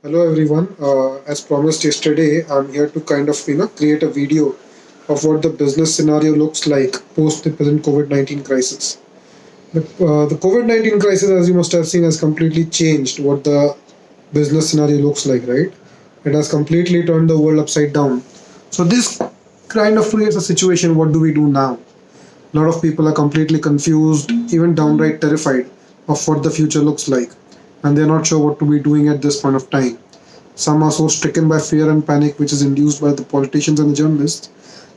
Hello everyone. As promised yesterday, I'm here to kind of create a video of what the business scenario looks like post the present COVID-19 crisis. The COVID-19 crisis, as you must have seen, has completely changed what the business scenario looks like, right? It has completely turned the world upside down. So this kind of creates a situation. What do we do now? A lot of people are completely confused, even downright terrified of what the future looks like, and they're not sure what to be doing at this point of time. Some are so stricken by fear and panic, which is induced by the politicians and the journalists,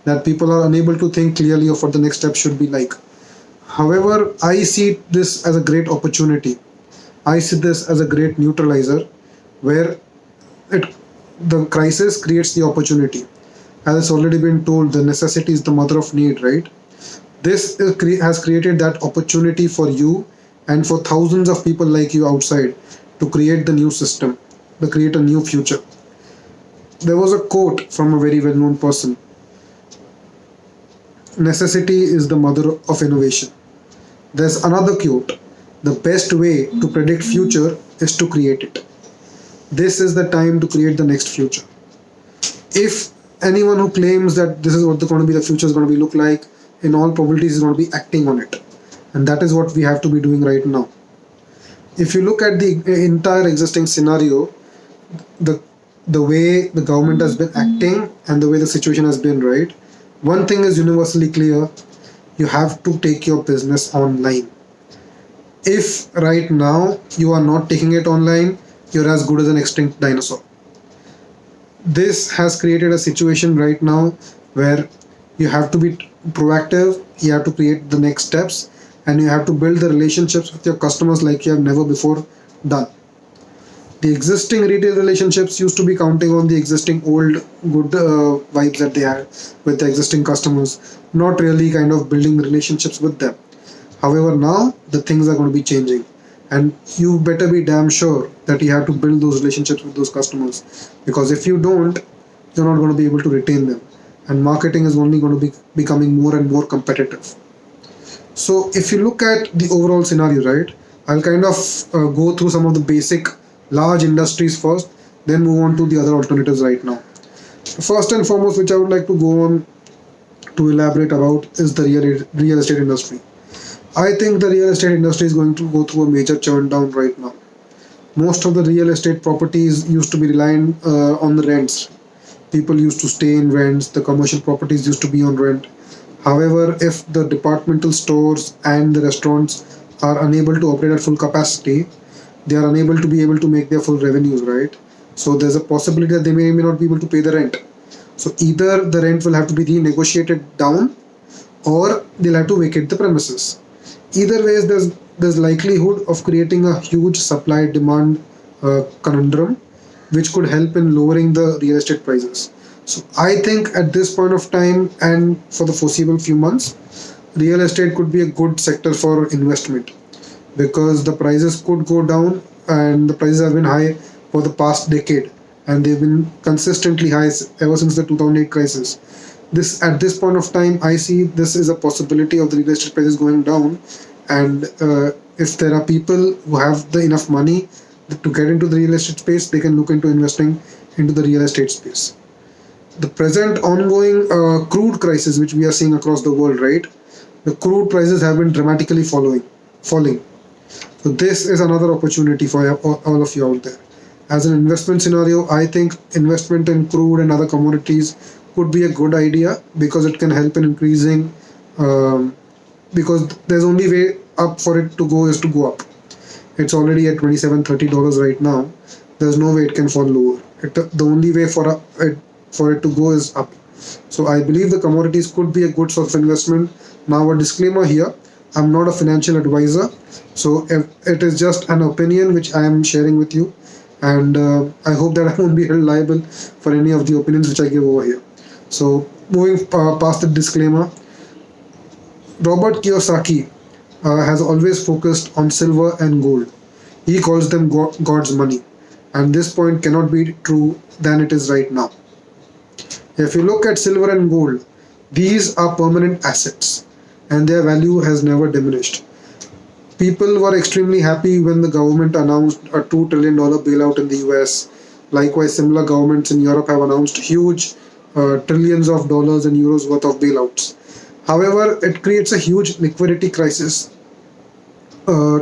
that people are unable to think clearly of what the next step should be like. However, I see this as a great opportunity. I see this as a great neutralizer where it the crisis creates the opportunity. As it's already been told, the necessity is the mother of need, right? Has created that opportunity for you and for thousands of people like you outside to create the new system, to create a new future. There was a quote from a very well known person: necessity is the mother of innovation. There's another quote: the best way to predict future is to create it. This is the time to create the next future. If anyone who claims that this is what going to be the future is going to be look like, in all probabilities is going to be acting on it, and that is what we have to be doing right now. If you look at the entire existing scenario, the the way the government has been acting and the way the situation has been, right, one thing is universally clear: you have to take your business online. If right now you are not taking it online, you're as good as an extinct dinosaur. This has created a situation right now where you have to be proactive, you have to create the next steps, and you have to build the relationships with your customers like you have never before done. The existing retail relationships used to be counting on the existing old good vibes that they had with the existing customers, not really kind of building relationships with them. However, now the things are going to be changing, and you better be damn sure that you have to build those relationships with those customers, because if you don't, you're not going to be able to retain them, and marketing is only going to be becoming more and more competitive. So, if you look at the overall scenario, right, I'll kind of go through some of the basic large industries first, then move on to the other alternatives right now. First and foremost, which I would like to go on to elaborate about, is the real estate industry. I think the real estate industry is going to go through a major churn down right now. Most of the real estate properties used to be relying on the rents. People used to stay in rents, the commercial properties used to be on rent. However, if the departmental stores and the restaurants are unable to operate at full capacity, they are unable to be able to make their full revenues, right? So there's a possibility that they may not be able to pay the rent. So either the rent will have to be renegotiated down, or they'll have to vacate the premises. Either ways, there's likelihood of creating a huge supply demand conundrum, which could help in lowering the real estate prices. So I think at this point of time and for the foreseeable few months, real estate could be a good sector for investment, because the prices could go down, and the prices have been high for the past decade, and they've been consistently high ever since the 2008 crisis. This At this point of time, I see this is a possibility of the real estate prices going down, and if there are people who have the enough money to get into the real estate space, they can look into investing into the real estate space. The present ongoing crude crisis which we are seeing across the world, right, the crude prices have been dramatically falling. So this is another opportunity for all of you out there. As an investment scenario, I think investment in crude and other commodities could be a good idea, because it can help in increasing. Because there's only way up for it to go is to go up. It's already at $27-30 right now. There's no way it can fall lower. The only way for it to go is up. So I believe the commodities could be a good source of investment. Now, a disclaimer here: I'm not a financial advisor, so if it is just an opinion which I am sharing with you, and I hope that I won't be held liable for any of the opinions which I give over here. So, moving past the disclaimer, Robert Kiyosaki has always focused on silver and gold. He calls them God's money, and this point cannot be true than it is right now. If you look at silver and gold, these are permanent assets, and their value has never diminished. People were extremely happy when the government announced a $2 trillion bailout in the US. Likewise, similar governments in Europe have announced huge trillions of dollars and euros worth of bailouts. However, it creates a huge liquidity crisis uh,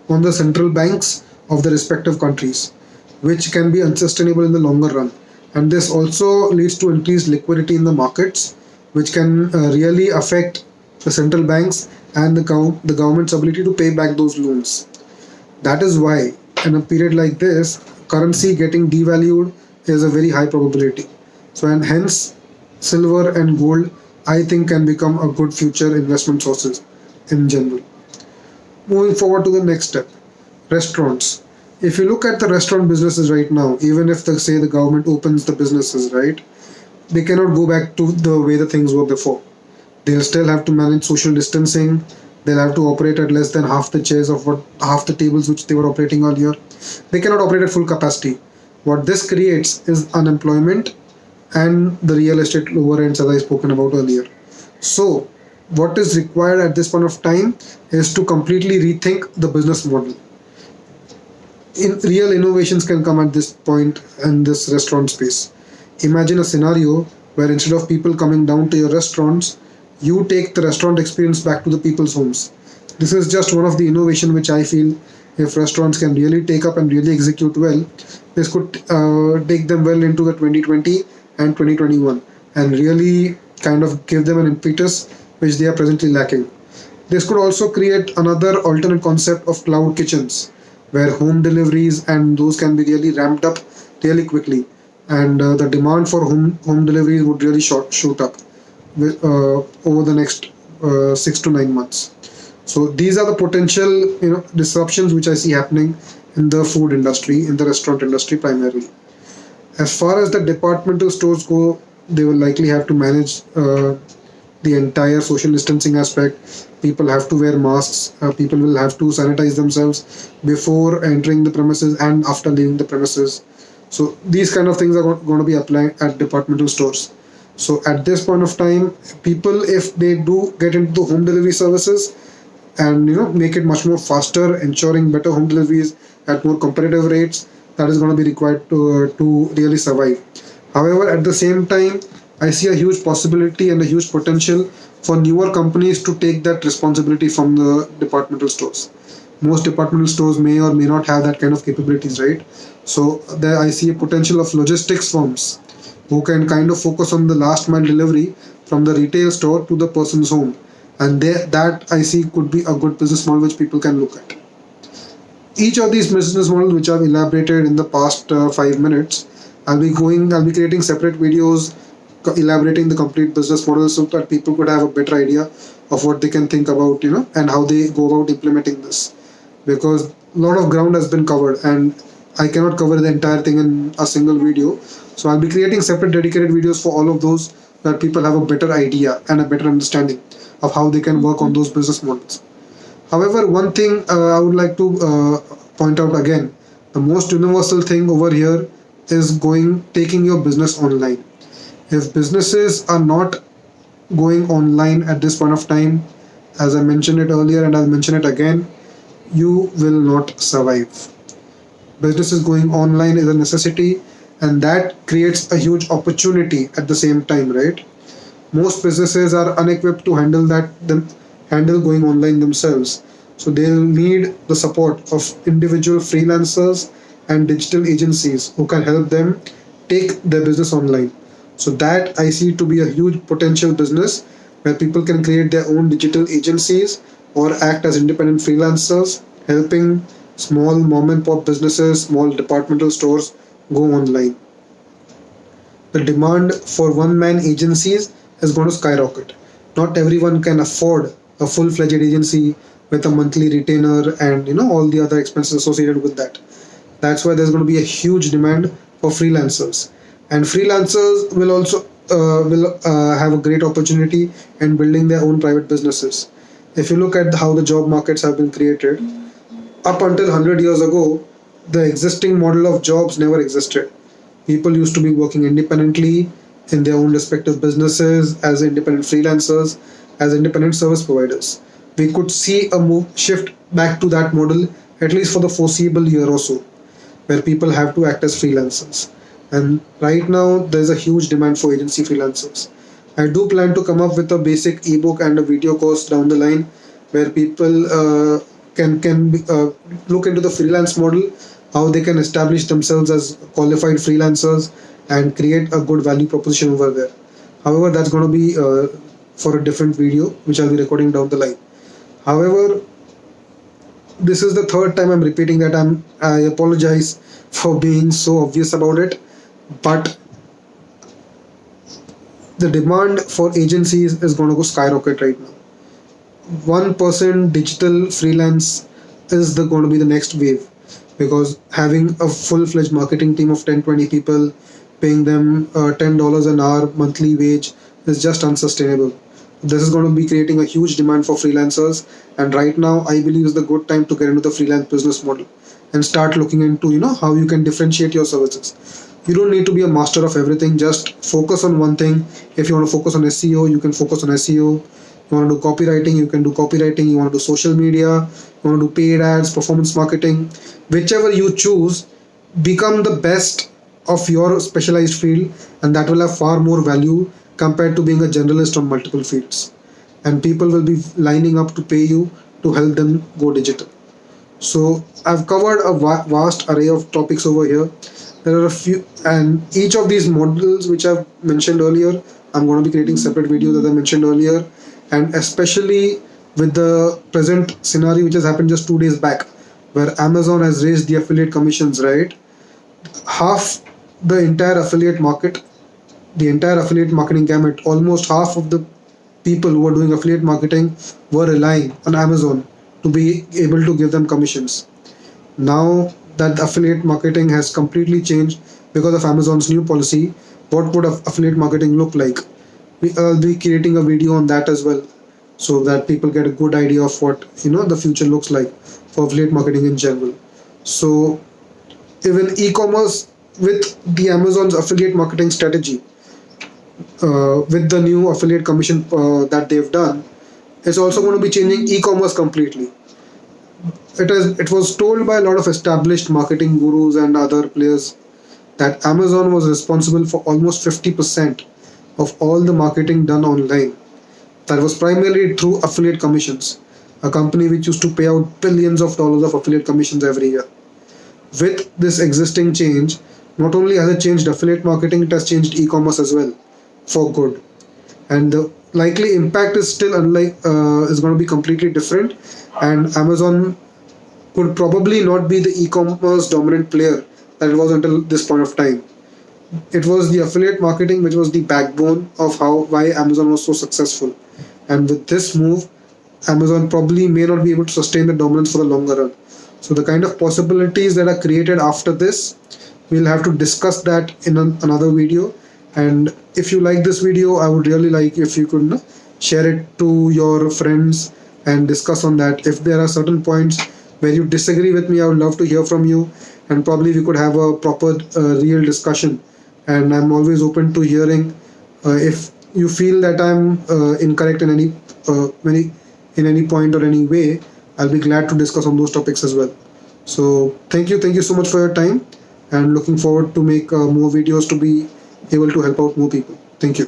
on the central banks of the respective countries, which can be unsustainable in the longer run. And this also leads to increased liquidity in the markets, which can really affect the central banks and the government's ability to pay back those loans. That is why, in a period like this, currency getting devalued is a very high probability. So, and hence, silver and gold, I think, can become a good future investment sources in general. Moving forward to the next step, restaurants. If you look at the restaurant businesses right now, even if the say the government opens the businesses, right, they cannot go back to the way the things were before. They'll still have to manage social distancing. They'll have to operate at less than half the chairs of what half the tables which they were operating earlier. They cannot operate at full capacity. What this creates is unemployment and the real estate lower ends, as I spoken about earlier. So, what is required at this point of time is to completely rethink the business model. In real innovations can come at this point in this restaurant space. Imagine a scenario where instead of people coming down to your restaurants, you take the restaurant experience back to the people's homes. This is just one of the innovation which I feel, if restaurants can really take up and really execute well, this could take them well into the 2020 and 2021 and really kind of give them an impetus which they are presently lacking. This could also create another alternate concept of cloud kitchens where home deliveries and those can be really ramped up really quickly, and the demand for home deliveries would really shoot up over the next 6 to 9 months. So these are the potential disruptions which I see happening in the food industry, in the restaurant industry primarily. As far as the departmental stores go, they will likely have to manage the entire social distancing aspect. People have to wear masks. People will have to sanitize themselves before entering the premises and after leaving the premises. So these kind of things are going to be applied at departmental stores. So at this point of time, people, if they do get into the home delivery services and make it much more faster, ensuring better home deliveries at more competitive rates, that is going to be required to really survive. However, at the same time, I see a huge possibility and a huge potential for newer companies to take that responsibility from the departmental stores. Most departmental stores may or may not have that kind of capabilities, right? So there I see a potential of logistics firms who can kind of focus on the last mile delivery from the retail store to the person's home. And that I see could be a good business model which people can look at. Each of these business models which I've elaborated in the past 5 minutes, I'll be creating separate videos elaborating the complete business model so that people could have a better idea of what they can think about, and how they go about implementing this. Because a lot of ground has been covered and I cannot cover the entire thing in a single video. So I'll be creating separate dedicated videos for all of those so that people have a better idea and a better understanding of how they can work on those business models. However, one thing I would like to point out again, the most universal thing over here is taking your business online. If businesses are not going online at this point of time, as I mentioned it earlier and I'll mention it again, you will not survive. Businesses going online is a necessity, and that creates a huge opportunity at the same time, right? Most businesses are unequipped to handle going online themselves. So they'll need the support of individual freelancers and digital agencies who can help them take their business online. So that I see to be a huge potential business where people can create their own digital agencies or act as independent freelancers, helping small mom and pop businesses, small departmental stores go online. The demand for one man agencies is going to skyrocket. Not everyone can afford a full fledged agency with a monthly retainer and all the other expenses associated with that. That's why there's going to be a huge demand for freelancers, and freelancers will also have a great opportunity in building their own private businesses. If you look at how the job markets have been created, up until 100 years ago, the existing model of jobs never existed. People used to be working independently in their own respective businesses as independent freelancers, as independent service providers. We could see a shift back to that model at least for the foreseeable year or so, where people have to act as freelancers. and right now there's a huge demand for agency freelancers. I do plan to come up with a basic ebook and a video course down the line where people can look into the freelance model, how they can establish themselves as qualified freelancers and create a good value proposition over there. However, that's going to be for a different video which I'll be recording down the line. However, this is the third time I'm repeating that. I apologize for being so obvious about it, but the demand for agencies is going to go skyrocket right now. 1% digital freelance is going to be the next wave, because having a full-fledged marketing team of 10-20 people, paying them $10 an hour monthly wage is just unsustainable. This is going to be creating a huge demand for freelancers, and right now I believe is the good time to get into the freelance business model and start looking into how you can differentiate your services. You don't need to be a master of everything. Just focus on one thing. If you want to focus on SEO, you can focus on SEO. You want to do copywriting, you can do copywriting. You want to do social media, you want to do paid ads, performance marketing. Whichever you choose, become the best of your specialized field, and that will have far more value compared to being a generalist on multiple fields. And people will be lining up to pay you to help them go digital. So I've covered a vast array of topics over here. There are a few, and each of these models which I've mentioned earlier, I'm going to be creating separate videos as I mentioned earlier. And especially with the present scenario which has happened just 2 days back, where Amazon has raised the affiliate commissions, right? Half the entire affiliate market, the entire affiliate marketing gamut, almost half of the people who are doing affiliate marketing were relying on Amazon to be able to give them commissions. Now that affiliate marketing has completely changed because of Amazon's new policy, what would affiliate marketing look like? I'll be creating a video on that as well, so that people get a good idea of what the future looks like for affiliate marketing in general. So even e-commerce, with the Amazon's affiliate marketing strategy, with the new affiliate commission that they've done, it's also going to be changing e-commerce completely. It was told by a lot of established marketing gurus and other players that Amazon was responsible for almost 50% of all the marketing done online. That was primarily through affiliate commissions, a company which used to pay out billions of dollars of affiliate commissions every year. With this existing change, not only has it changed affiliate marketing, it has changed e-commerce as well for good. And the likely impact is still is going to be completely different, and Amazon could probably not be the e-commerce dominant player that it was until this point of time. It was the affiliate marketing which was the backbone of why Amazon was so successful. And with this move, Amazon probably may not be able to sustain the dominance for the longer run. So the kind of possibilities that are created after this, we'll have to discuss that in another video. And if you like this video, I would really like if you could share it to your friends and discuss on that. If there are certain points where you disagree with me, I would love to hear from you, and probably we could have a proper real discussion. And I'm always open to hearing if you feel that I'm incorrect in any point or any way. I'll be glad to discuss on those topics as well. So thank you so much for your time, and looking forward to make more videos to be able to help out more people. Thank you.